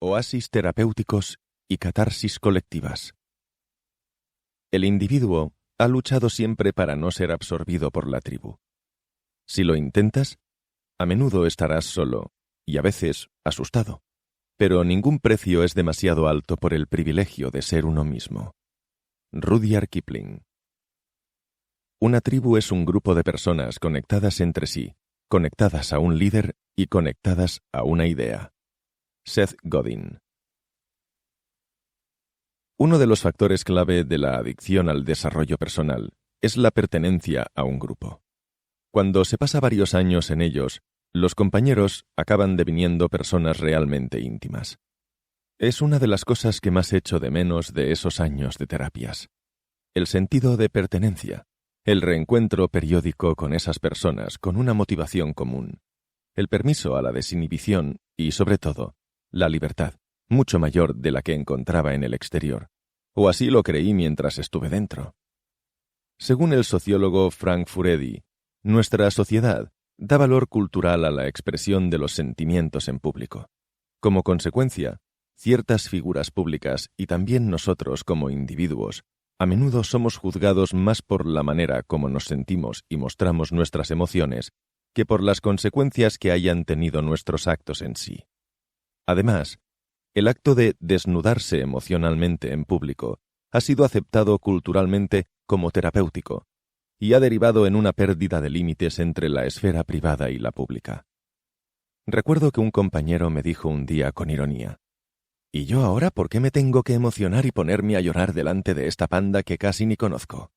Oasis terapéuticos y catarsis colectivas. El individuo ha luchado siempre para no ser absorbido por la tribu. Si lo intentas, a menudo estarás solo y a veces asustado, pero ningún precio es demasiado alto por el privilegio de ser uno mismo. Rudyard Kipling. Una tribu es un grupo de personas conectadas entre sí, conectadas a un líder y conectadas a una idea. Seth Godin. Uno de los factores clave de la adicción al desarrollo personal es la pertenencia a un grupo. Cuando se pasa varios años en ellos, los compañeros acaban deviniendo personas realmente íntimas. Es una de las cosas que más echo de menos de esos años de terapias. El sentido de pertenencia, el reencuentro periódico con esas personas con una motivación común, el permiso a la desinhibición y, sobre todo, la libertad, mucho mayor de la que encontraba en el exterior, o así lo creí mientras estuve dentro. Según el sociólogo Frank Furedi, nuestra sociedad da valor cultural a la expresión de los sentimientos en público. Como consecuencia, ciertas figuras públicas y también nosotros como individuos, a menudo somos juzgados más por la manera como nos sentimos y mostramos nuestras emociones que por las consecuencias que hayan tenido nuestros actos en sí. Además, el acto de desnudarse emocionalmente en público ha sido aceptado culturalmente como terapéutico y ha derivado en una pérdida de límites entre la esfera privada y la pública. Recuerdo que un compañero me dijo un día con ironía: ¿y yo ahora por qué me tengo que emocionar y ponerme a llorar delante de esta panda que casi ni conozco?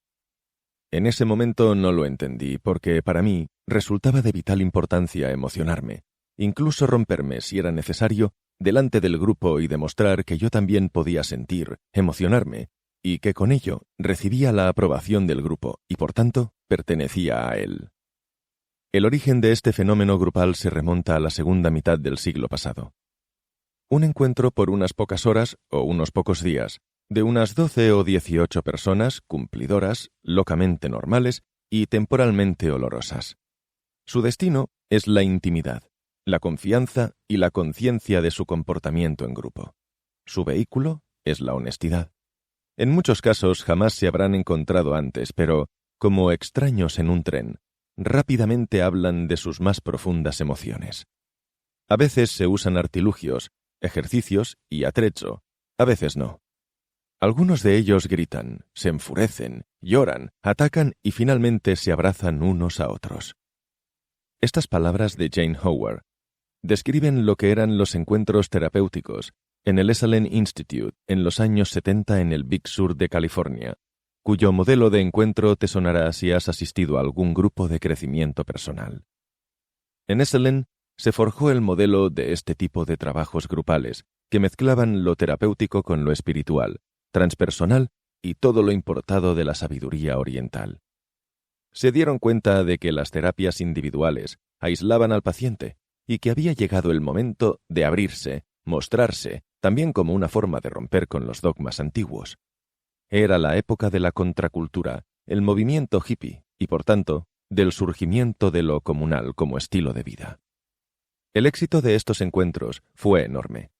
En ese momento no lo entendí porque para mí resultaba de vital importancia emocionarme, incluso romperme si era necesario, delante del grupo y demostrar que yo también podía sentir, emocionarme, y que con ello recibía la aprobación del grupo y por tanto pertenecía a él. El origen de este fenómeno grupal se remonta a la segunda mitad del siglo pasado. Un encuentro por unas pocas horas o unos pocos días, de unas 12 o 18 personas cumplidoras, locamente normales y temporalmente olorosas. Su destino es la intimidad, la confianza y la conciencia de su comportamiento en grupo. Su vehículo es la honestidad. En muchos casos jamás se habrán encontrado antes, pero, como extraños en un tren, rápidamente hablan de sus más profundas emociones. A veces se usan artilugios, ejercicios y atrecho, a veces no. Algunos de ellos gritan, se enfurecen, lloran, atacan y finalmente se abrazan unos a otros. Estas palabras de Jane Howard describen lo que eran los encuentros terapéuticos en el Esalen Institute en los años 70 en el Big Sur de California, cuyo modelo de encuentro te sonará si has asistido a algún grupo de crecimiento personal. En Esalen se forjó el modelo de este tipo de trabajos grupales que mezclaban lo terapéutico con lo espiritual, transpersonal y todo lo importado de la sabiduría oriental. Se dieron cuenta de que las terapias individuales aislaban al paciente y que había llegado el momento de abrirse, mostrarse, también como una forma de romper con los dogmas antiguos. Era la época de la contracultura, el movimiento hippie y, por tanto, del surgimiento de lo comunal como estilo de vida. El éxito de estos encuentros fue enorme.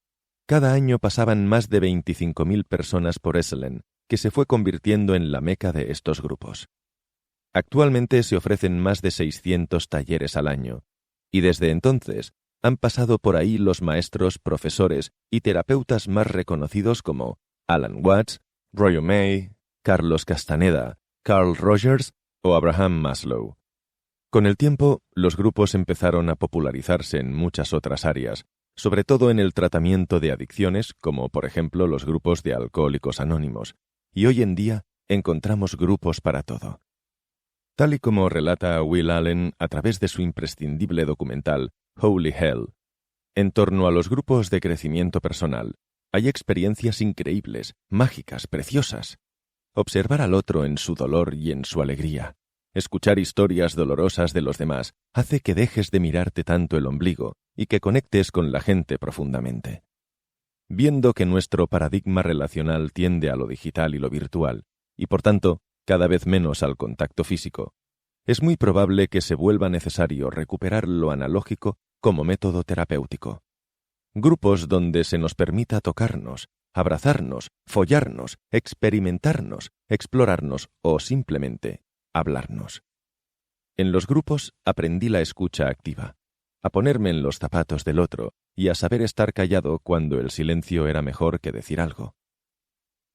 Cada año pasaban más de 25.000 personas por Esalen, que se fue convirtiendo en la meca de estos grupos. Actualmente se ofrecen más de 600 talleres al año, y desde entonces han pasado por ahí los maestros, profesores y terapeutas más reconocidos como Alan Watts, Roy O'May, Carlos Castaneda, Carl Rogers o Abraham Maslow. Con el tiempo, los grupos empezaron a popularizarse en muchas otras áreas, sobre todo en el tratamiento de adicciones, como por ejemplo los grupos de Alcohólicos Anónimos, y hoy en día encontramos grupos para todo. Tal y como relata Will Allen a través de su imprescindible documental Holy Hell, en torno a los grupos de crecimiento personal, hay experiencias increíbles, mágicas, preciosas. Observar al otro en su dolor y en su alegría, escuchar historias dolorosas de los demás, hace que dejes de mirarte tanto el ombligo y que conectes con la gente profundamente. Viendo que nuestro paradigma relacional tiende a lo digital y lo virtual, y por tanto, cada vez menos al contacto físico, es muy probable que se vuelva necesario recuperar lo analógico como método terapéutico. Grupos donde se nos permita tocarnos, abrazarnos, follarnos, experimentarnos, explorarnos o simplemente hablarnos. En los grupos aprendí la escucha activa, a ponerme en los zapatos del otro y a saber estar callado cuando el silencio era mejor que decir algo.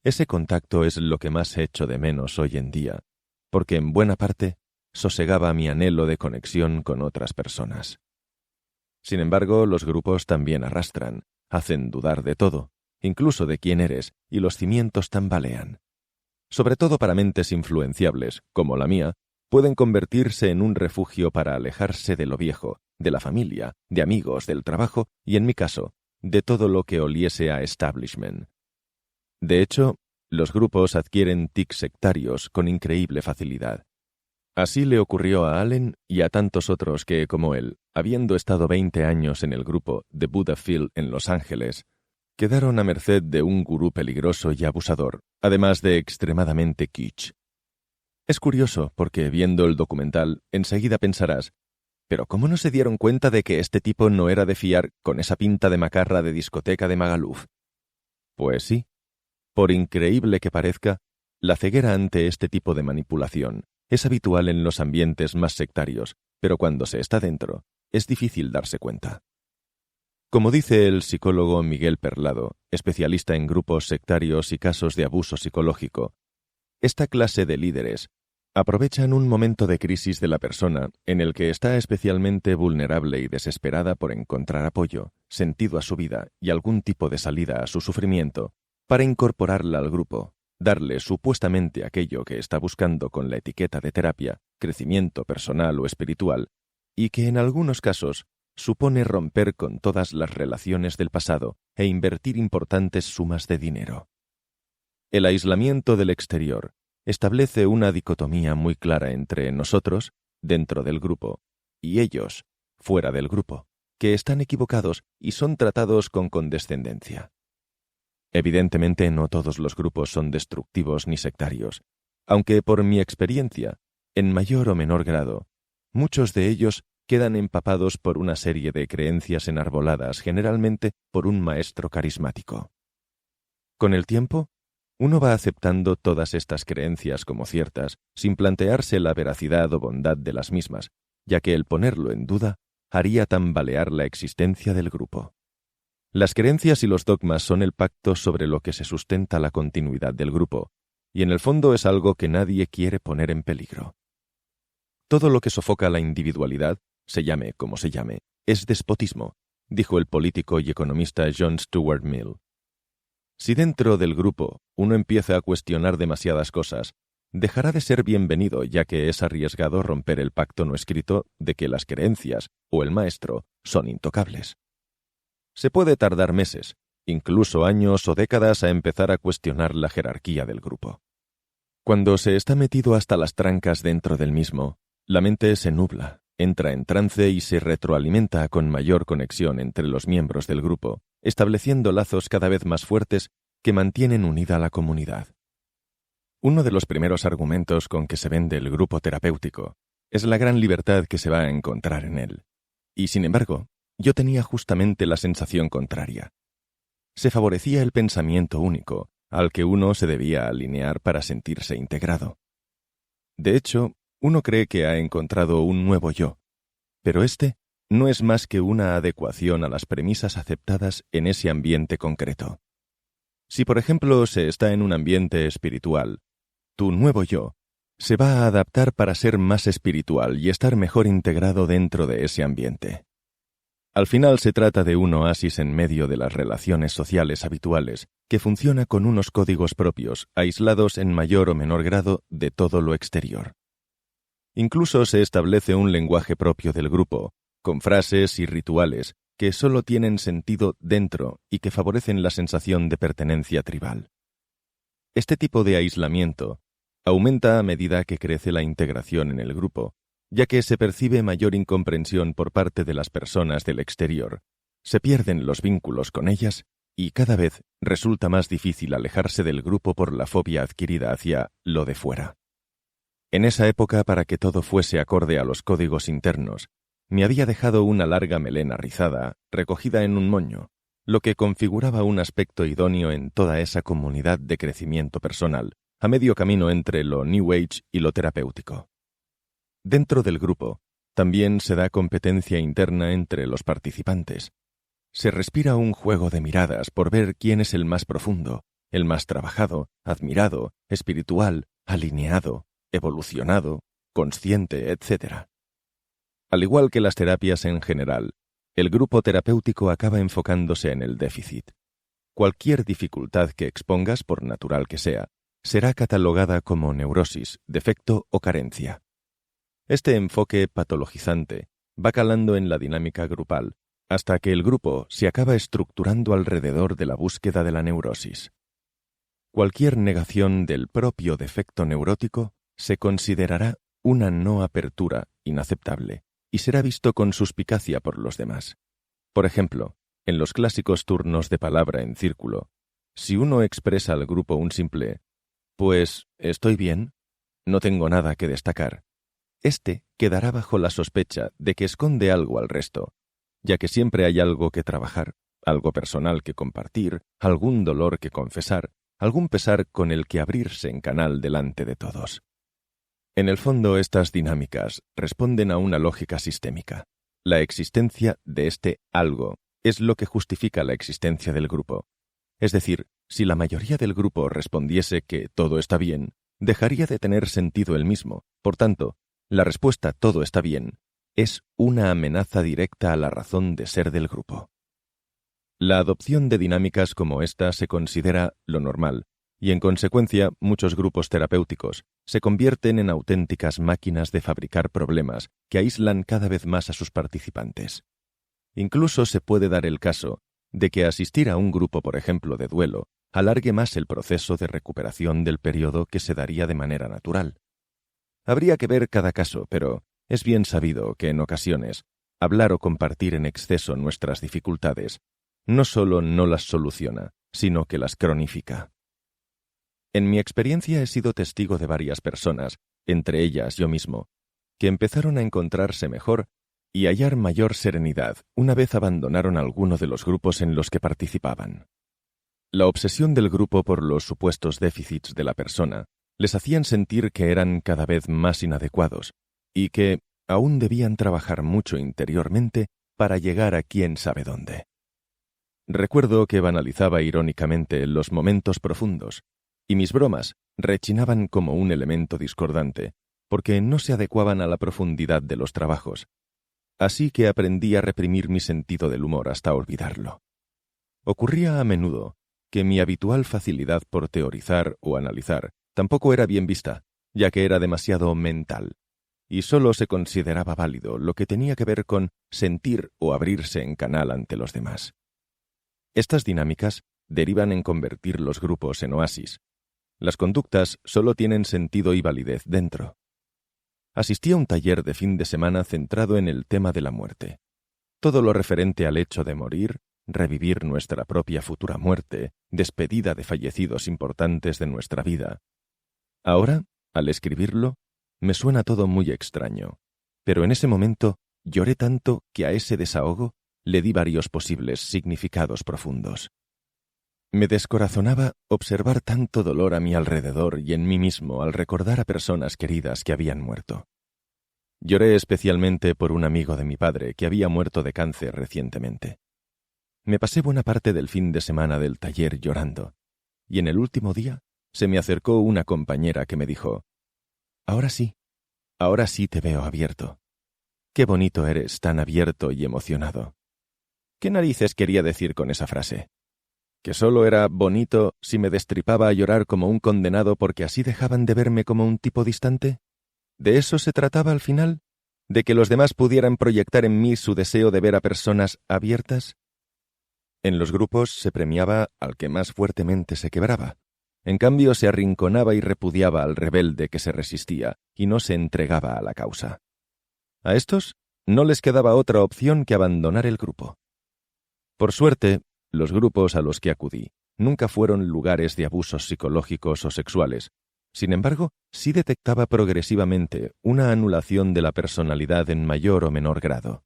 Ese contacto es lo que más echo de menos hoy en día, porque en buena parte sosegaba mi anhelo de conexión con otras personas. Sin embargo, los grupos también arrastran, hacen dudar de todo, incluso de quién eres, y los cimientos tambalean. Sobre todo para mentes influenciables, como la mía, pueden convertirse en un refugio para alejarse de lo viejo, de la familia, de amigos, del trabajo y, en mi caso, de todo lo que oliese a establishment. De hecho, los grupos adquieren tics sectarios con increíble facilidad. Así le ocurrió a Allen y a tantos otros que, como él, habiendo estado 20 años en el grupo de Buddha Field en Los Ángeles, quedaron a merced de un gurú peligroso y abusador, además de extremadamente kitsch. Es curioso porque, viendo el documental, enseguida pensarás, ¿pero cómo no se dieron cuenta de que este tipo no era de fiar con esa pinta de macarra de discoteca de Magaluf? Pues sí. Por increíble que parezca, la ceguera ante este tipo de manipulación es habitual en los ambientes más sectarios, pero cuando se está dentro, es difícil darse cuenta. Como dice el psicólogo Miguel Perlado, especialista en grupos sectarios y casos de abuso psicológico, esta clase de líderes aprovechan un momento de crisis de la persona en el que está especialmente vulnerable y desesperada por encontrar apoyo, sentido a su vida y algún tipo de salida a su sufrimiento, para incorporarla al grupo, darle supuestamente aquello que está buscando con la etiqueta de terapia, crecimiento personal o espiritual, y que en algunos casos supone romper con todas las relaciones del pasado e invertir importantes sumas de dinero. El aislamiento del exterior establece una dicotomía muy clara entre nosotros, dentro del grupo, y ellos, fuera del grupo, que están equivocados y son tratados con condescendencia. Evidentemente no todos los grupos son destructivos ni sectarios, aunque por mi experiencia, en mayor o menor grado, muchos de ellos quedan empapados por una serie de creencias enarboladas generalmente por un maestro carismático. Con el tiempo, uno va aceptando todas estas creencias como ciertas, sin plantearse la veracidad o bondad de las mismas, ya que el ponerlo en duda haría tambalear la existencia del grupo. Las creencias y los dogmas son el pacto sobre lo que se sustenta la continuidad del grupo, y en el fondo es algo que nadie quiere poner en peligro. Todo lo que sofoca la individualidad, se llame como se llame, es despotismo, dijo el político y economista John Stuart Mill. Si dentro del grupo uno empieza a cuestionar demasiadas cosas, dejará de ser bienvenido, ya que es arriesgado romper el pacto no escrito de que las creencias o el maestro son intocables. Se puede tardar meses, incluso años o décadas a empezar a cuestionar la jerarquía del grupo. Cuando se está metido hasta las trancas dentro del mismo, la mente se nubla, entra en trance y se retroalimenta con mayor conexión entre los miembros del grupo, estableciendo lazos cada vez más fuertes que mantienen unida a la comunidad. Uno de los primeros argumentos con que se vende el grupo terapéutico es la gran libertad que se va a encontrar en él. Y sin embargo, yo tenía justamente la sensación contraria. Se favorecía el pensamiento único, al que uno se debía alinear para sentirse integrado. De hecho, uno cree que ha encontrado un nuevo yo, pero este no es más que una adecuación a las premisas aceptadas en ese ambiente concreto. Si, por ejemplo, se está en un ambiente espiritual, tu nuevo yo se va a adaptar para ser más espiritual y estar mejor integrado dentro de ese ambiente. Al final se trata de un oasis en medio de las relaciones sociales habituales, que funciona con unos códigos propios, aislados en mayor o menor grado de todo lo exterior. Incluso se establece un lenguaje propio del grupo, con frases y rituales que solo tienen sentido dentro y que favorecen la sensación de pertenencia tribal. Este tipo de aislamiento aumenta a medida que crece la integración en el grupo, ya que se percibe mayor incomprensión por parte de las personas del exterior, se pierden los vínculos con ellas y cada vez resulta más difícil alejarse del grupo por la fobia adquirida hacia lo de fuera. En esa época, para que todo fuese acorde a los códigos internos, me había dejado una larga melena rizada, recogida en un moño, lo que configuraba un aspecto idóneo en toda esa comunidad de crecimiento personal, a medio camino entre lo New Age y lo terapéutico. Dentro del grupo, también se da competencia interna entre los participantes. Se respira un juego de miradas por ver quién es el más profundo, el más trabajado, admirado, espiritual, alineado, evolucionado, consciente, etc. Al igual que las terapias en general, el grupo terapéutico acaba enfocándose en el déficit. Cualquier dificultad que expongas, por natural que sea, será catalogada como neurosis, defecto o carencia. Este enfoque patologizante va calando en la dinámica grupal hasta que el grupo se acaba estructurando alrededor de la búsqueda de la neurosis. Cualquier negación del propio defecto neurótico se considerará una no apertura inaceptable y será visto con suspicacia por los demás. Por ejemplo, en los clásicos turnos de palabra en círculo, si uno expresa al grupo un simple «pues estoy bien, no tengo nada que destacar», este quedará bajo la sospecha de que esconde algo al resto, ya que siempre hay algo que trabajar, algo personal que compartir, algún dolor que confesar, algún pesar con el que abrirse en canal delante de todos. En el fondo, estas dinámicas responden a una lógica sistémica. La existencia de este algo es lo que justifica la existencia del grupo. Es decir, si la mayoría del grupo respondiese que todo está bien, dejaría de tener sentido el mismo. Por tanto, la respuesta «todo está bien» es una amenaza directa a la razón de ser del grupo. La adopción de dinámicas como esta se considera lo normal, y en consecuencia muchos grupos terapéuticos se convierten en auténticas máquinas de fabricar problemas que aíslan cada vez más a sus participantes. Incluso se puede dar el caso de que asistir a un grupo, por ejemplo, de duelo, alargue más el proceso de recuperación del periodo que se daría de manera natural. Habría que ver cada caso, pero es bien sabido que en ocasiones hablar o compartir en exceso nuestras dificultades no solo no las soluciona, sino que las cronifica. En mi experiencia he sido testigo de varias personas, entre ellas yo mismo, que empezaron a encontrarse mejor y hallar mayor serenidad una vez abandonaron alguno de los grupos en los que participaban. La obsesión del grupo por los supuestos déficits de la persona les hacían sentir que eran cada vez más inadecuados y que aún debían trabajar mucho interiormente para llegar a quién sabe dónde. Recuerdo que banalizaba irónicamente los momentos profundos, y mis bromas rechinaban como un elemento discordante, porque no se adecuaban a la profundidad de los trabajos. Así que aprendí a reprimir mi sentido del humor hasta olvidarlo. Ocurría a menudo que mi habitual facilidad por teorizar o analizar tampoco era bien vista, ya que era demasiado mental, y solo se consideraba válido lo que tenía que ver con sentir o abrirse en canal ante los demás. Estas dinámicas derivan en convertir los grupos en oasis. Las conductas solo tienen sentido y validez dentro. Asistí a un taller de fin de semana centrado en el tema de la muerte. Todo lo referente al hecho de morir, revivir nuestra propia futura muerte, despedida de fallecidos importantes de nuestra vida. Ahora, al escribirlo, me suena todo muy extraño, pero en ese momento lloré tanto que a ese desahogo le di varios posibles significados profundos. Me descorazonaba observar tanto dolor a mi alrededor y en mí mismo al recordar a personas queridas que habían muerto. Lloré especialmente por un amigo de mi padre que había muerto de cáncer recientemente. Me pasé buena parte del fin de semana del taller llorando, y en el último día se me acercó una compañera que me dijo: ahora sí te veo abierto. Qué bonito eres, tan abierto y emocionado». ¿Qué narices quería decir con esa frase? ¿Que solo era bonito si me destripaba a llorar como un condenado porque así dejaban de verme como un tipo distante? ¿De eso se trataba al final? ¿De que los demás pudieran proyectar en mí su deseo de ver a personas abiertas? En los grupos se premiaba al que más fuertemente se quebraba. En cambio, se arrinconaba y repudiaba al rebelde que se resistía y no se entregaba a la causa. A estos no les quedaba otra opción que abandonar el grupo. Por suerte, los grupos a los que acudí nunca fueron lugares de abusos psicológicos o sexuales. Sin embargo, sí detectaba progresivamente una anulación de la personalidad en mayor o menor grado.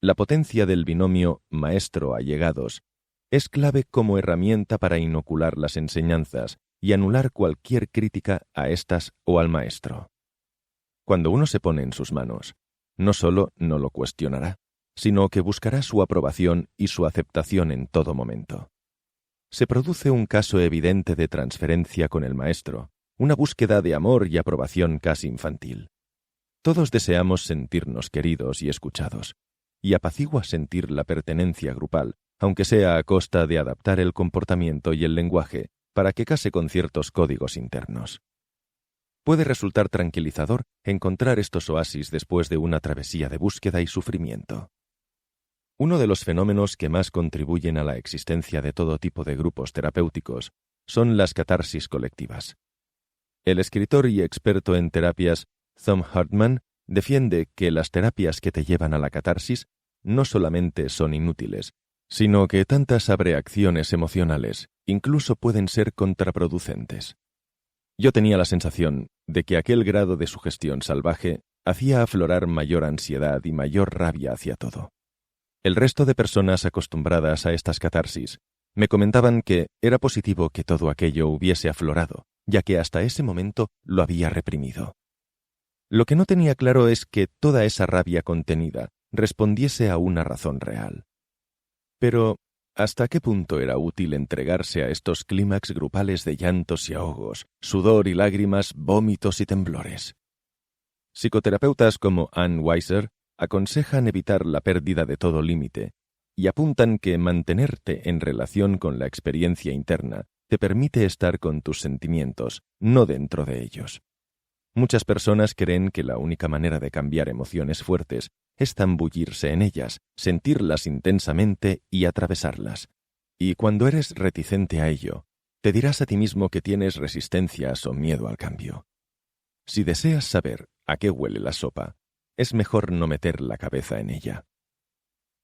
La potencia del binomio maestro-allegados es clave como herramienta para inocular las enseñanzas y anular cualquier crítica a éstas o al maestro. Cuando uno se pone en sus manos, no solo no lo cuestionará, sino que buscará su aprobación y su aceptación en todo momento. Se produce un caso evidente de transferencia con el maestro, una búsqueda de amor y aprobación casi infantil. Todos deseamos sentirnos queridos y escuchados, y apacigua sentir la pertenencia grupal, aunque sea a costa de adaptar el comportamiento y el lenguaje para que case con ciertos códigos internos. Puede resultar tranquilizador encontrar estos oasis después de una travesía de búsqueda y sufrimiento. Uno de los fenómenos que más contribuyen a la existencia de todo tipo de grupos terapéuticos son las catarsis colectivas. El escritor y experto en terapias Thom Hartmann defiende que las terapias que te llevan a la catarsis no solamente son inútiles, sino que tantas abreacciones emocionales incluso pueden ser contraproducentes. Yo tenía la sensación de que aquel grado de sugestión salvaje hacía aflorar mayor ansiedad y mayor rabia hacia todo. El resto de personas acostumbradas a estas catarsis me comentaban que era positivo que todo aquello hubiese aflorado, ya que hasta ese momento lo había reprimido. Lo que no tenía claro es que toda esa rabia contenida respondiese a una razón real. Pero, ¿hasta qué punto era útil entregarse a estos clímax grupales de llantos y ahogos, sudor y lágrimas, vómitos y temblores? Psicoterapeutas como Ann Weiser aconsejan evitar la pérdida de todo límite y apuntan que mantenerte en relación con la experiencia interna te permite estar con tus sentimientos, no dentro de ellos. Muchas personas creen que la única manera de cambiar emociones fuertes es zambullirse en ellas, sentirlas intensamente y atravesarlas. Y cuando eres reticente a ello, te dirás a ti mismo que tienes resistencias o miedo al cambio. Si deseas saber a qué huele la sopa, es mejor no meter la cabeza en ella.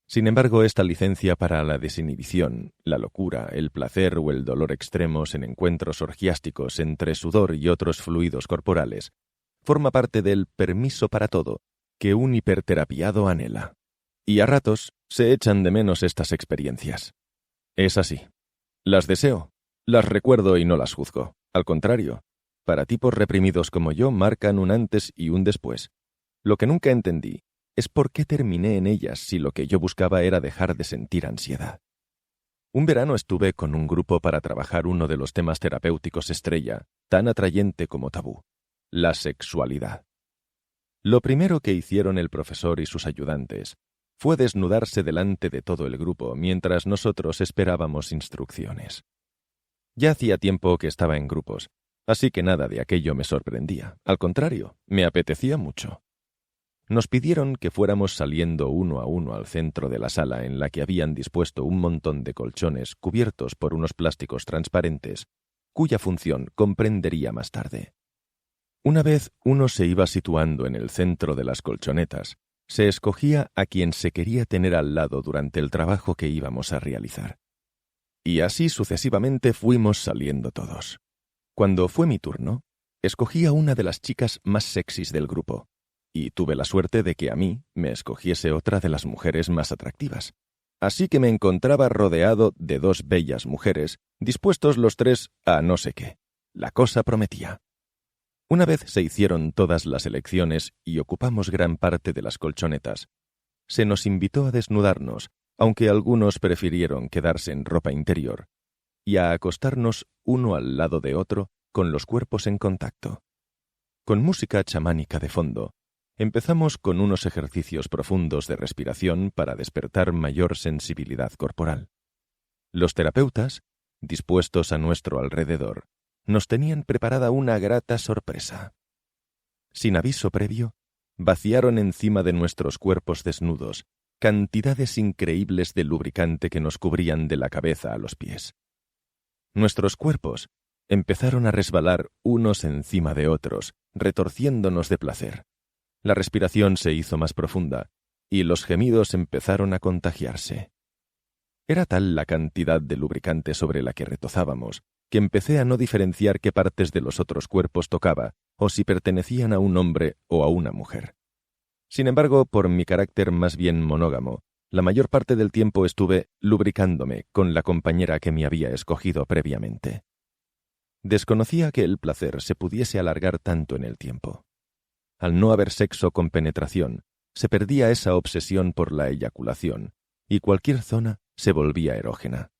Sin embargo, esta licencia para la desinhibición, la locura, el placer o el dolor extremos en encuentros orgiásticos entre sudor y otros fluidos corporales, forma parte del permiso para todo que un hiperterapiado anhela. Y a ratos se echan de menos estas experiencias. Es así. Las deseo, las recuerdo y no las juzgo. Al contrario, para tipos reprimidos como yo marcan un antes y un después. Lo que nunca entendí es por qué terminé en ellas si lo que yo buscaba era dejar de sentir ansiedad. Un verano estuve con un grupo para trabajar uno de los temas terapéuticos estrella, tan atrayente como tabú: la sexualidad. Lo primero que hicieron el profesor y sus ayudantes fue desnudarse delante de todo el grupo mientras nosotros esperábamos instrucciones. Ya hacía tiempo que estaba en grupos, así que nada de aquello me sorprendía. Al contrario, me apetecía mucho. Nos pidieron que fuéramos saliendo uno a uno al centro de la sala en la que habían dispuesto un montón de colchones cubiertos por unos plásticos transparentes, cuya función comprendería más tarde. Una vez uno se iba situando en el centro de las colchonetas, se escogía a quien se quería tener al lado durante el trabajo que íbamos a realizar. Y así sucesivamente fuimos saliendo todos. Cuando fue mi turno, escogí a una de las chicas más sexys del grupo, y tuve la suerte de que a mí me escogiese otra de las mujeres más atractivas. Así que me encontraba rodeado de dos bellas mujeres, dispuestos los tres a no sé qué. La cosa prometía. Una vez se hicieron todas las elecciones y ocupamos gran parte de las colchonetas, se nos invitó a desnudarnos, aunque algunos prefirieron quedarse en ropa interior, y a acostarnos uno al lado de otro con los cuerpos en contacto. Con música chamánica de fondo, empezamos con unos ejercicios profundos de respiración para despertar mayor sensibilidad corporal. Los terapeutas, dispuestos a nuestro alrededor, nos tenían preparada una grata sorpresa. Sin aviso previo, vaciaron encima de nuestros cuerpos desnudos cantidades increíbles de lubricante que nos cubrían de la cabeza a los pies. Nuestros cuerpos empezaron a resbalar unos encima de otros, retorciéndonos de placer. La respiración se hizo más profunda y los gemidos empezaron a contagiarse. Era tal la cantidad de lubricante sobre la que retozábamos que empecé a no diferenciar qué partes de los otros cuerpos tocaba o si pertenecían a un hombre o a una mujer. Sin embargo, por mi carácter más bien monógamo, la mayor parte del tiempo estuve lubricándome con la compañera que me había escogido previamente. Desconocía que el placer se pudiese alargar tanto en el tiempo. Al no haber sexo con penetración, se perdía esa obsesión por la eyaculación, y cualquier zona se volvía erógena.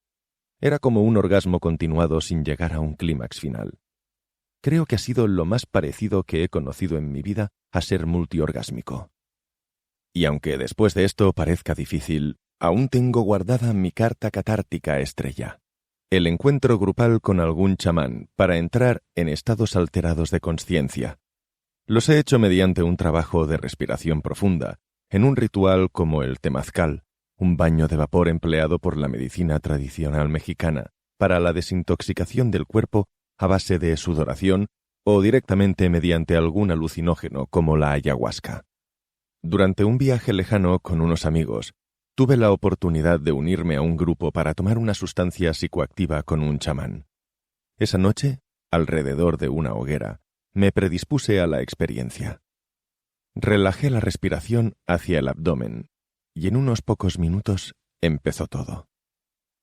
Era como un orgasmo continuado sin llegar a un clímax final. Creo que ha sido lo más parecido que he conocido en mi vida a ser multiorgásmico. Y aunque después de esto parezca difícil, aún tengo guardada mi carta catártica estrella. El encuentro grupal con algún chamán para entrar en estados alterados de consciencia. Los he hecho mediante un trabajo de respiración profunda, en un ritual como el temazcal, un baño de vapor empleado por la medicina tradicional mexicana para la desintoxicación del cuerpo a base de sudoración o directamente mediante algún alucinógeno como la ayahuasca. Durante un viaje lejano con unos amigos, tuve la oportunidad de unirme a un grupo para tomar una sustancia psicoactiva con un chamán. Esa noche, alrededor de una hoguera, me predispuse a la experiencia. Relajé la respiración hacia el abdomen y en unos pocos minutos empezó todo.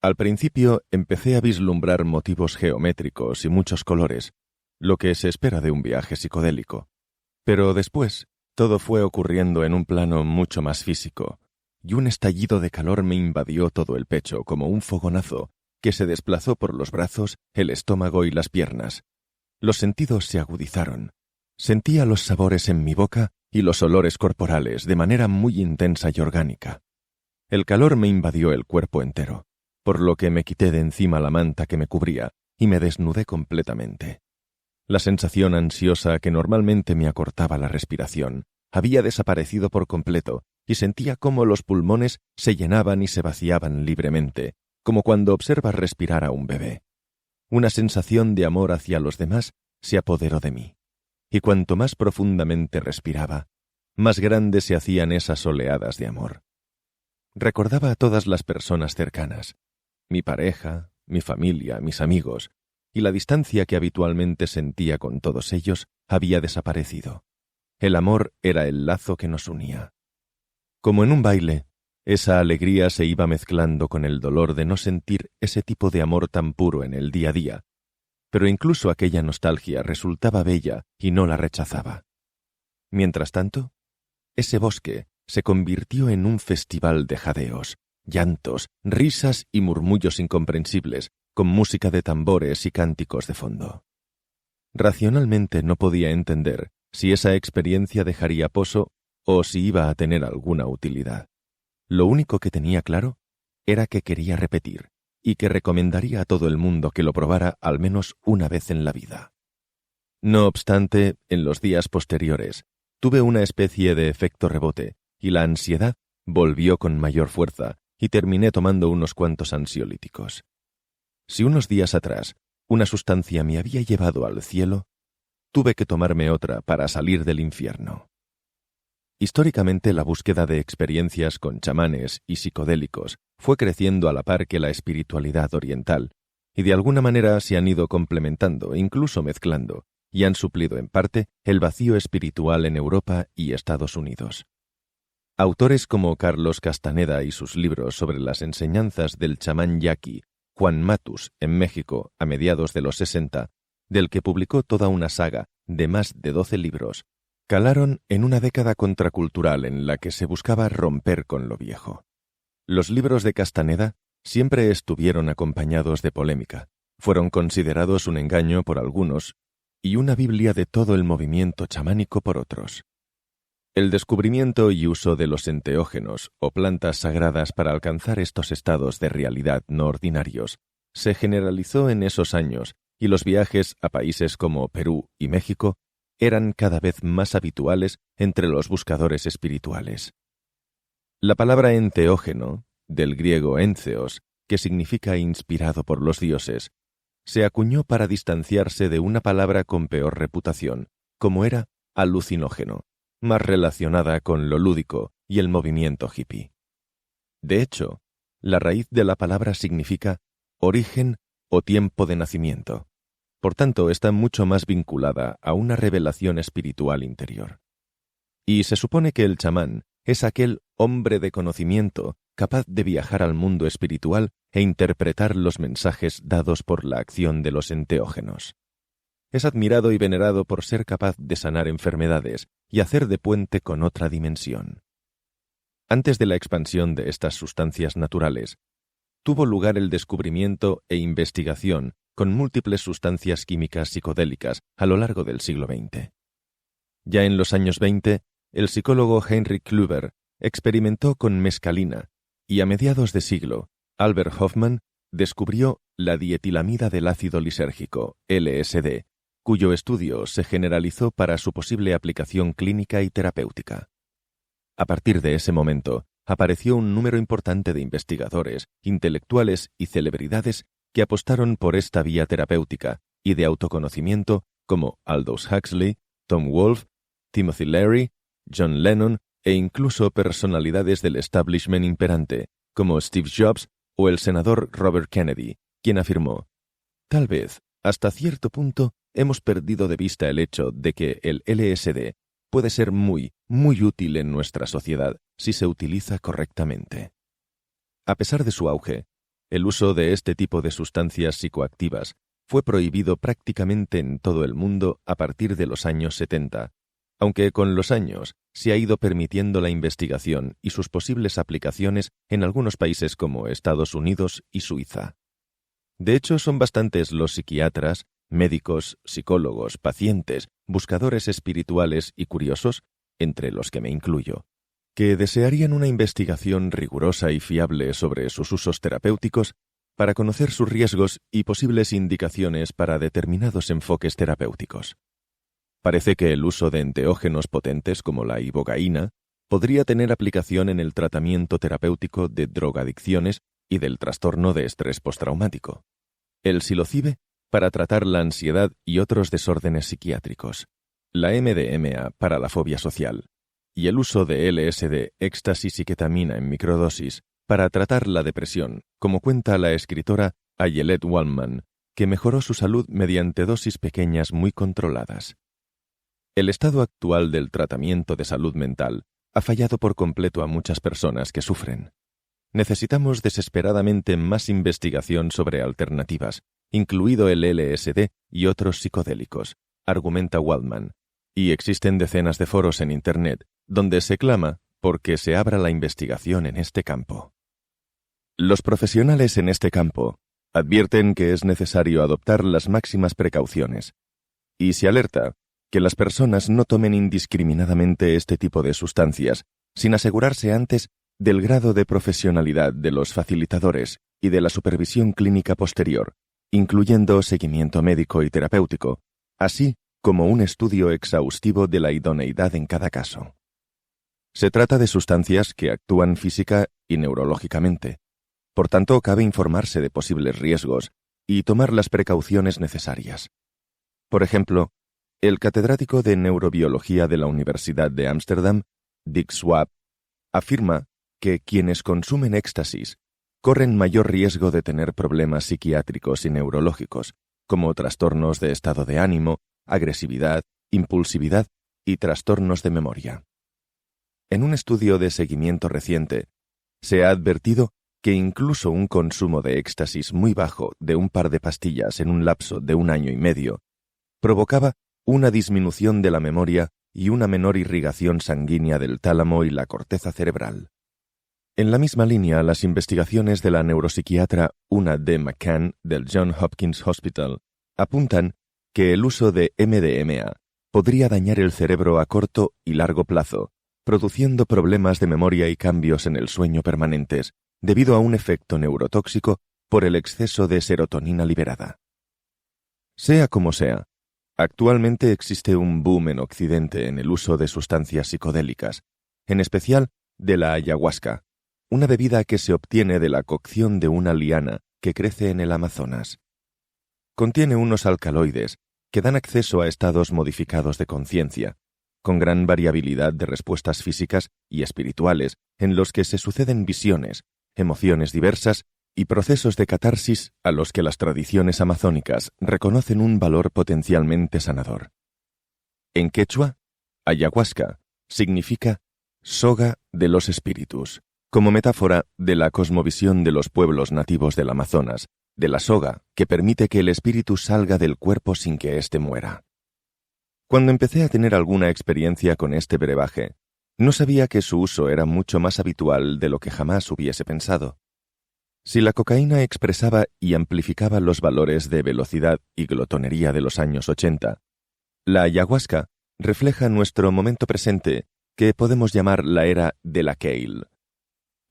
Al principio empecé a vislumbrar motivos geométricos y muchos colores, lo que se espera de un viaje psicodélico. Pero después, todo fue ocurriendo en un plano mucho más físico, y un estallido de calor me invadió todo el pecho como un fogonazo que se desplazó por los brazos, el estómago y las piernas. Los sentidos se agudizaron. Sentía los sabores en mi boca y los olores corporales de manera muy intensa y orgánica. El calor me invadió el cuerpo entero, por lo que me quité de encima la manta que me cubría y me desnudé completamente. La sensación ansiosa que normalmente me acortaba la respiración había desaparecido por completo y sentía cómo los pulmones se llenaban y se vaciaban libremente, como cuando observas respirar a un bebé. Una sensación de amor hacia los demás se apoderó de mí, y cuanto más profundamente respiraba, más grandes se hacían esas oleadas de amor. Recordaba a todas las personas cercanas, mi pareja, mi familia, mis amigos, y la distancia que habitualmente sentía con todos ellos había desaparecido. El amor era el lazo que nos unía. Como en un baile, esa alegría se iba mezclando con el dolor de no sentir ese tipo de amor tan puro en el día a día, pero incluso aquella nostalgia resultaba bella y no la rechazaba. Mientras tanto, ese bosque se convirtió en un festival de jadeos, llantos, risas y murmullos incomprensibles, con música de tambores y cánticos de fondo. Racionalmente no podía entender si esa experiencia dejaría pozo o si iba a tener alguna utilidad. Lo único que tenía claro era que quería repetir y que recomendaría a todo el mundo que lo probara al menos una vez en la vida. No obstante, en los días posteriores, tuve una especie de efecto rebote y la ansiedad volvió con mayor fuerza y terminé tomando unos cuantos ansiolíticos. Si unos días atrás una sustancia me había llevado al cielo, tuve que tomarme otra para salir del infierno. Históricamente la búsqueda de experiencias con chamanes y psicodélicos fue creciendo a la par que la espiritualidad oriental, y de alguna manera se han ido complementando e incluso mezclando, y han suplido en parte el vacío espiritual en Europa y Estados Unidos. Autores como Carlos Castaneda y sus libros sobre las enseñanzas del chamán yaqui, Juan Matus, en México, a mediados de los 60, del que publicó toda una saga de más de 12 libros, calaron en una década contracultural en la que se buscaba romper con lo viejo. Los libros de Castaneda siempre estuvieron acompañados de polémica, fueron considerados un engaño por algunos y una Biblia de todo el movimiento chamánico por otros. El descubrimiento y uso de los enteógenos o plantas sagradas para alcanzar estos estados de realidad no ordinarios se generalizó en esos años y los viajes a países como Perú y México eran cada vez más habituales entre los buscadores espirituales. La palabra enteógeno, del griego entheos, que significa inspirado por los dioses, se acuñó para distanciarse de una palabra con peor reputación, como era alucinógeno, más relacionada con lo lúdico y el movimiento hippie. De hecho, la raíz de la palabra significa origen o tiempo de nacimiento. Por tanto, está mucho más vinculada a una revelación espiritual interior. y se supone que el chamán es aquel hombre de conocimiento capaz de viajar al mundo espiritual e interpretar los mensajes dados por la acción de los enteógenos. Es admirado y venerado por ser capaz de sanar enfermedades y hacer de puente con otra dimensión. Antes de la expansión de estas sustancias naturales, tuvo lugar el descubrimiento e investigación con múltiples sustancias químicas psicodélicas a lo largo del siglo XX. Ya en los años 20, el psicólogo Heinrich Klüver experimentó con mescalina y a mediados de siglo, Albert Hofmann descubrió la dietilamida del ácido lisérgico, LSD, cuyo estudio se generalizó para su posible aplicación clínica y terapéutica. A partir de ese momento, apareció un número importante de investigadores, intelectuales y celebridades que apostaron por esta vía terapéutica y de autoconocimiento como Aldous Huxley, Tom Wolfe, Timothy Leary, John Lennon e incluso personalidades del establishment imperante como Steve Jobs o el senador Robert Kennedy, quien afirmó: «Tal vez, hasta cierto punto, hemos perdido de vista el hecho de que el LSD puede ser muy, muy útil en nuestra sociedad si se utiliza correctamente». A pesar de su auge, el uso de este tipo de sustancias psicoactivas fue prohibido prácticamente en todo el mundo a partir de los años 70, aunque con los años se ha ido permitiendo la investigación y sus posibles aplicaciones en algunos países como Estados Unidos y Suiza. De hecho, son bastantes los psiquiatras, médicos, psicólogos, pacientes, buscadores espirituales y curiosos, entre los que me incluyo, que desearían una investigación rigurosa y fiable sobre sus usos terapéuticos para conocer sus riesgos y posibles indicaciones para determinados enfoques terapéuticos. Parece que el uso de enteógenos potentes como la ibogaína podría tener aplicación en el tratamiento terapéutico de drogadicciones y del trastorno de estrés postraumático. El psilocibe para tratar la ansiedad y otros desórdenes psiquiátricos. La MDMA para la fobia social. Y el uso de LSD, éxtasis y ketamina en microdosis para tratar la depresión, como cuenta la escritora Ayelet Wallman, que mejoró su salud mediante dosis pequeñas muy controladas. El estado actual del tratamiento de salud mental ha fallado por completo a muchas personas que sufren. Necesitamos desesperadamente más investigación sobre alternativas, incluido el LSD y otros psicodélicos, argumenta Waldman, y existen decenas de foros en Internet donde se clama porque se abra la investigación en este campo. Los profesionales en este campo advierten que es necesario adoptar las máximas precauciones, y se alerta que las personas no tomen indiscriminadamente este tipo de sustancias sin asegurarse antes del grado de profesionalidad de los facilitadores y de la supervisión clínica posterior, incluyendo seguimiento médico y terapéutico, así como un estudio exhaustivo de la idoneidad en cada caso. Se trata de sustancias que actúan física y neurológicamente, por tanto cabe informarse de posibles riesgos y tomar las precauciones necesarias. Por ejemplo, el catedrático de neurobiología de la Universidad de Ámsterdam, Dick Swab, afirma que quienes consumen éxtasis corren mayor riesgo de tener problemas psiquiátricos y neurológicos, como trastornos de estado de ánimo, agresividad, impulsividad y trastornos de memoria. En un estudio de seguimiento reciente, se ha advertido que incluso un consumo de éxtasis muy bajo de un par de pastillas en un lapso de 1 año y medio provocaba una disminución de la memoria y una menor irrigación sanguínea del tálamo y la corteza cerebral. En la misma línea, las investigaciones de la neuropsiquiatra Una D. McCann del Johns Hopkins Hospital apuntan que el uso de MDMA podría dañar el cerebro a corto y largo plazo, produciendo problemas de memoria y cambios en el sueño permanentes, debido a un efecto neurotóxico por el exceso de serotonina liberada. Sea como sea, actualmente existe un boom en Occidente en el uso de sustancias psicodélicas, en especial de la ayahuasca, una bebida que se obtiene de la cocción de una liana que crece en el Amazonas. Contiene unos alcaloides que dan acceso a estados modificados de conciencia, con gran variabilidad de respuestas físicas y espirituales en los que se suceden visiones, emociones diversas y procesos de catarsis a los que las tradiciones amazónicas reconocen un valor potencialmente sanador. En quechua, ayahuasca significa soga de los espíritus, como metáfora de la cosmovisión de los pueblos nativos del Amazonas, de la soga que permite que el espíritu salga del cuerpo sin que éste muera. Cuando empecé a tener alguna experiencia con este brebaje, no sabía que su uso era mucho más habitual de lo que jamás hubiese pensado. Si la cocaína expresaba y amplificaba los valores de velocidad y glotonería de los años 80, la ayahuasca refleja nuestro momento presente, que podemos llamar la era de la Kale.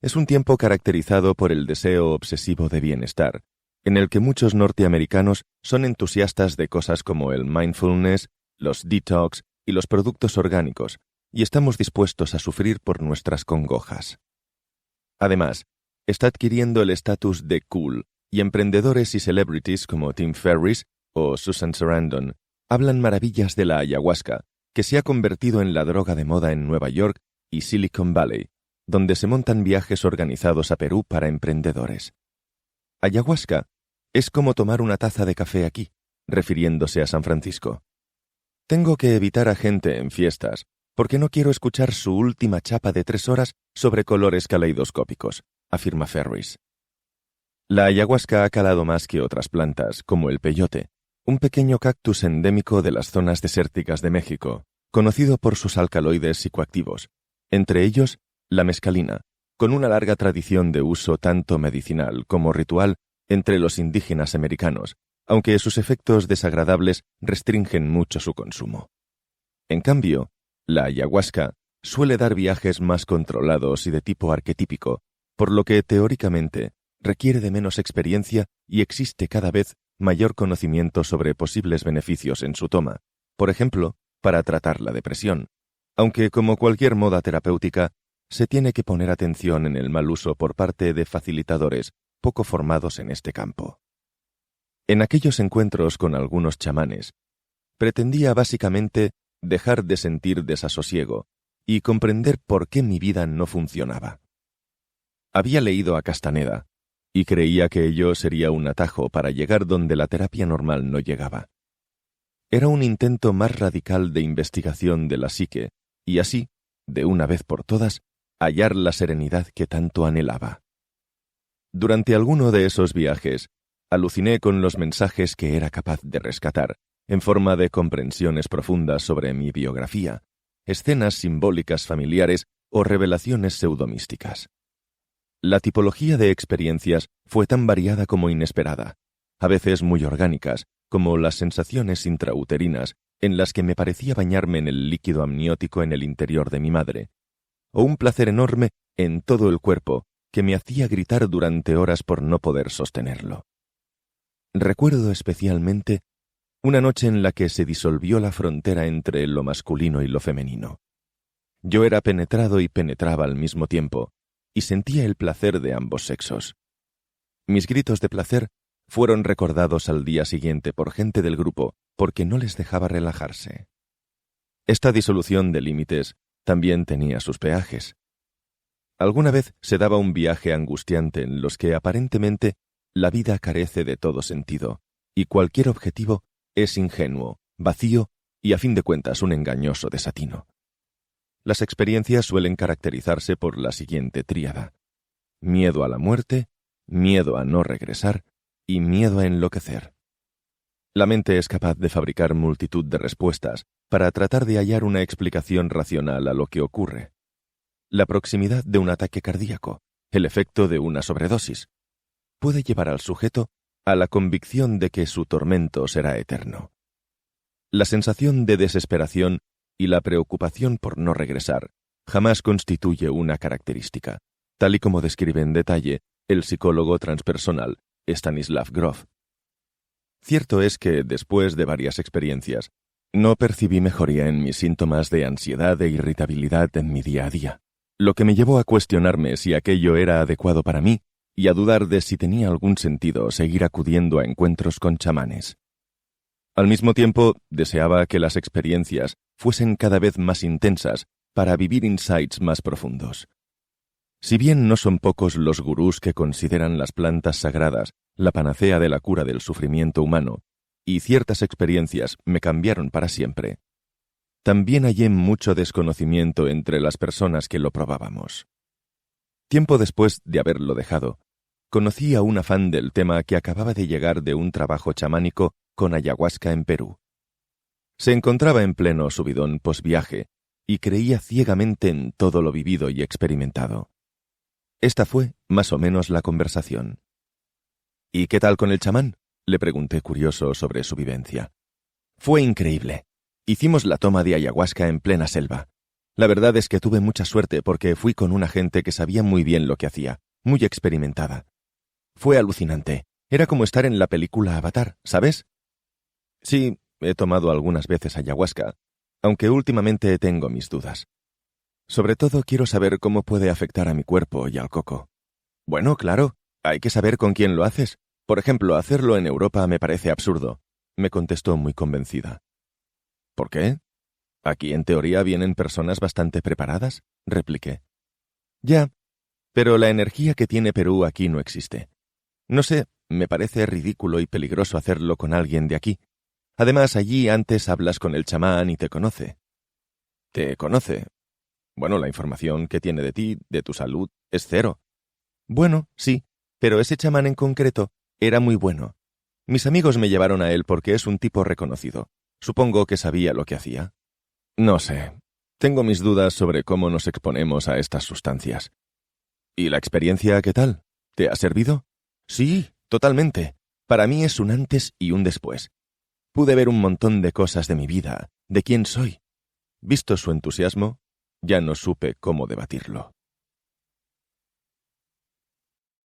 Es un tiempo caracterizado por el deseo obsesivo de bienestar, en el que muchos norteamericanos son entusiastas de cosas como el mindfulness, los detox y los productos orgánicos, y estamos dispuestos a sufrir por nuestras congojas. Además, está adquiriendo el estatus de cool, y emprendedores y celebrities como Tim Ferriss o Susan Sarandon hablan maravillas de la ayahuasca, que se ha convertido en la droga de moda en Nueva York y Silicon Valley, donde se montan viajes organizados a Perú para emprendedores. Ayahuasca es como tomar una taza de café aquí, refiriéndose a San Francisco. Tengo que evitar a gente en fiestas, porque no quiero escuchar su última chapa de 3 horas sobre colores caleidoscópicos, afirma Ferriss. La ayahuasca ha calado más que otras plantas, como el peyote, un pequeño cactus endémico de las zonas desérticas de México, conocido por sus alcaloides psicoactivos, entre ellos la mescalina, con una larga tradición de uso tanto medicinal como ritual entre los indígenas americanos, aunque sus efectos desagradables restringen mucho su consumo. En cambio, la ayahuasca suele dar viajes más controlados y de tipo arquetípico, por lo que teóricamente requiere de menos experiencia y existe cada vez mayor conocimiento sobre posibles beneficios en su toma, por ejemplo, para tratar la depresión, aunque como cualquier moda terapéutica, se tiene que poner atención en el mal uso por parte de facilitadores poco formados en este campo. En aquellos encuentros con algunos chamanes, pretendía básicamente dejar de sentir desasosiego y comprender por qué mi vida no funcionaba. Había leído a Castaneda y creía que ello sería un atajo para llegar donde la terapia normal no llegaba. Era un intento más radical de investigación de la psique y así, de una vez por todas, hallar la serenidad que tanto anhelaba. Durante alguno de esos viajes, aluciné con los mensajes que era capaz de rescatar, en forma de comprensiones profundas sobre mi biografía, escenas simbólicas familiares o revelaciones pseudomísticas. La tipología de experiencias fue tan variada como inesperada, a veces muy orgánicas, como las sensaciones intrauterinas en las que me parecía bañarme en el líquido amniótico en el interior de mi madre, o un placer enorme en todo el cuerpo que me hacía gritar durante horas por no poder sostenerlo. Recuerdo especialmente una noche en la que se disolvió la frontera entre lo masculino y lo femenino. Yo era penetrado y penetraba al mismo tiempo, y sentía el placer de ambos sexos. Mis gritos de placer fueron recordados al día siguiente por gente del grupo porque no les dejaba relajarse. Esta disolución de límites también tenía sus peajes. Alguna vez se daba un viaje angustiante en los que aparentemente la vida carece de todo sentido, y cualquier objetivo es ingenuo, vacío y a fin de cuentas un engañoso desatino. Las experiencias suelen caracterizarse por la siguiente tríada: miedo a la muerte, miedo a no regresar y miedo a enloquecer. La mente es capaz de fabricar multitud de respuestas para tratar de hallar una explicación racional a lo que ocurre. La proximidad de un ataque cardíaco, el efecto de una sobredosis, puede llevar al sujeto a la convicción de que su tormento será eterno. La sensación de desesperación y la preocupación por no regresar jamás constituye una característica, tal y como describe en detalle el psicólogo transpersonal Stanislav Grof. Cierto es que, después de varias experiencias, no percibí mejoría en mis síntomas de ansiedad e irritabilidad en mi día a día, lo que me llevó a cuestionarme si aquello era adecuado para mí y a dudar de si tenía algún sentido seguir acudiendo a encuentros con chamanes. Al mismo tiempo, deseaba que las experiencias fuesen cada vez más intensas para vivir insights más profundos. Si bien no son pocos los gurús que consideran las plantas sagradas la panacea de la cura del sufrimiento humano, y ciertas experiencias me cambiaron para siempre, también hallé mucho desconocimiento entre las personas que lo probábamos. Tiempo después de haberlo dejado, conocí a una fan del tema que acababa de llegar de un trabajo chamánico con ayahuasca en Perú. Se encontraba en pleno subidón posviaje y creía ciegamente en todo lo vivido y experimentado. Esta fue, más o menos, la conversación. «¿Y qué tal con el chamán?», le pregunté curioso sobre su vivencia. «Fue increíble. Hicimos la toma de ayahuasca en plena selva. La verdad es que tuve mucha suerte porque fui con una gente que sabía muy bien lo que hacía, muy experimentada. Fue alucinante. Era como estar en la película Avatar, ¿sabes? Sí, he tomado algunas veces ayahuasca, aunque últimamente tengo mis dudas. Sobre todo quiero saber cómo puede afectar a mi cuerpo y al coco. Bueno, claro, hay que saber con quién lo haces. Por ejemplo, hacerlo en Europa me parece absurdo», me contestó muy convencida. «¿Por qué? Aquí en teoría vienen personas bastante preparadas», repliqué. «Ya, pero la energía que tiene Perú aquí no existe. No sé, me parece ridículo y peligroso hacerlo con alguien de aquí. Además, allí antes hablas con el chamán y te conoce». «¿Te conoce? Bueno, la información que tiene de ti, de tu salud, es cero». «Bueno, sí, pero ese chamán en concreto era muy bueno. Mis amigos me llevaron a él porque es un tipo reconocido. Supongo que sabía lo que hacía». «No sé. Tengo mis dudas sobre cómo nos exponemos a estas sustancias». «¿Y la experiencia qué tal? ¿Te ha servido?» «Sí, totalmente. Para mí es un antes y un después. Pude ver un montón de cosas de mi vida, de quién soy». Visto su entusiasmo, ya no supe cómo debatirlo.